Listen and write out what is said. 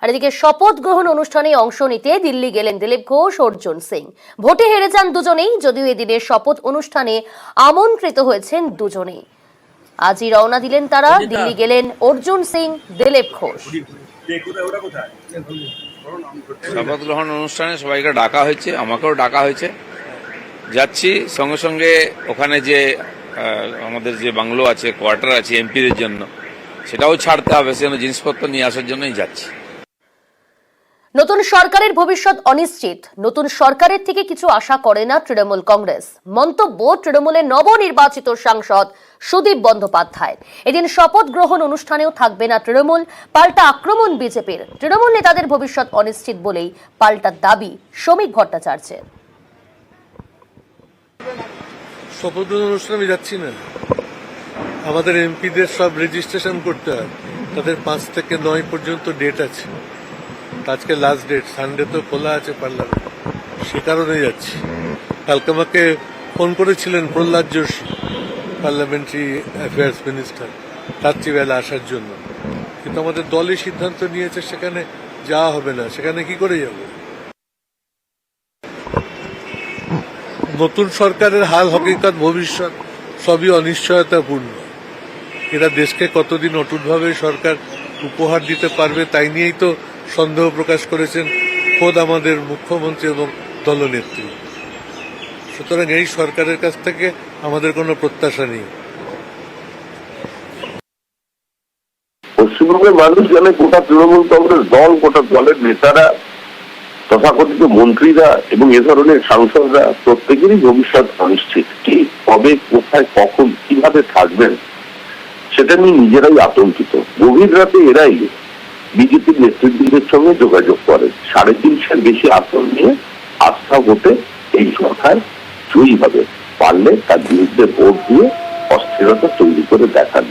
আর এদিকে শপথ গ্রহণ অনুষ্ঠানে অংশ নিতে দিল্লি গেলেন দিলীপ ঘোষ, অর্জুন সিং। ভোটে হেরে যান দুজনেই, যদিও এদিনের শপথ অনুষ্ঠানে আমন্ত্রিত হয়েছেন দুজনেই। আজই রওনা দিলেন তারা। দিল্লি গেলেন অর্জুন সিং, দিলীপ ঘোষ। শপথ গ্রহণ অনুষ্ঠানে সবাইকে ডাকা হয়েছে, আমাকেও ডাকা হয়েছে। যাচ্ছি, সঙ্গে সঙ্গে ওখানে যে আমাদের যে বাংলো আছে, কোয়ার্টার আছে এমপিদের জন্য, সেটাও ছাড়তে হবে। সেজন্য জিনিসপত্র নিয়ে আসার জন্যই যাচ্ছি। নতুন সরকারের ভবিষ্যৎ অনিশ্চিত। নতুন সরকারের থেকে কিছু আশা করে না তৃণমূল কংগ্রেস। মন্তব্য তৃণমূলের নবনির্বাচিত সাংসদ সুদীপ বন্দ্যোপাধ্যায়। এদিন শপথ গ্রহণ অনুষ্ঠানেও থাকবে না তৃণমূল, পাল্টা আক্রমণ বিজেপির। তৃণমূল নেতাদের ভবিষ্যৎ অনিশ্চিত বলেই পাল্টা দাবি শ্রমিক ভট্টাচার্যের। শপথ অনুষ্ঠানে আমি যাচ্ছি না। আমাদের এমপিদের সব রেজিস্ট্রেশন করতে হয়, তাদের 5 থেকে 9 পর্যন্ত ডেট আছে। আজকে লাস্ট ডেট, সানডে তো খোলা আছে পার্লামেন্ট, সে কারণে যাচ্ছি। কালকে আমাকে ফোন করেছিলেন Prahlad Joshi, parliamentary affairs minister, রাত্রিবেলা আসার জন্য, কিন্তু আমাদের দলই সিদ্ধান্ত নিয়েছে সেখানে যাওয়া হবে না। সেখানে কি করে যাব? নতুন সরকারের হাল হকিকত ভবিষ্যৎ সবই অনিশ্চয়তাপূর্ণ। এরা দেশকে কতদিন অটুটভাবে সরকার উপহার দিতে পারবে তাই নিয়েই তো সন্দেহ প্রকাশ করেছেন খোদ আমাদের মুখ্যমন্ত্রী এবং দলনেত্রী। সুতরাং এই সরকারের কাছ থেকে আমাদের কোনো প্রত্যাশা নেই। পশ্চিমবঙ্গের মানুষ জানে গোটা তৃণমূল কংগ্রেস দল, গোটা দলের নেতারা, তথাকথিত মন্ত্রীরা এবং এ ধরনের সাংসদরা প্রত্যেকেরই ভবিষ্যৎ অনিশ্চিত। কি কবে, কোথায়, কখন, কিভাবে থাকবেন সেটা নিয়ে নিজেরাই আতঙ্কিত। গভীর রাতে এরাই বিজেপির নেতৃত্বের সঙ্গে যোগাযোগ করে। 350 বেশি আসন নিয়ে আস্থা ভোটে এই সরকার জয়ী হবে, পারলে তার বিরুদ্ধে ভোট দিয়ে অস্থিরতা তৈরি করে দেখান।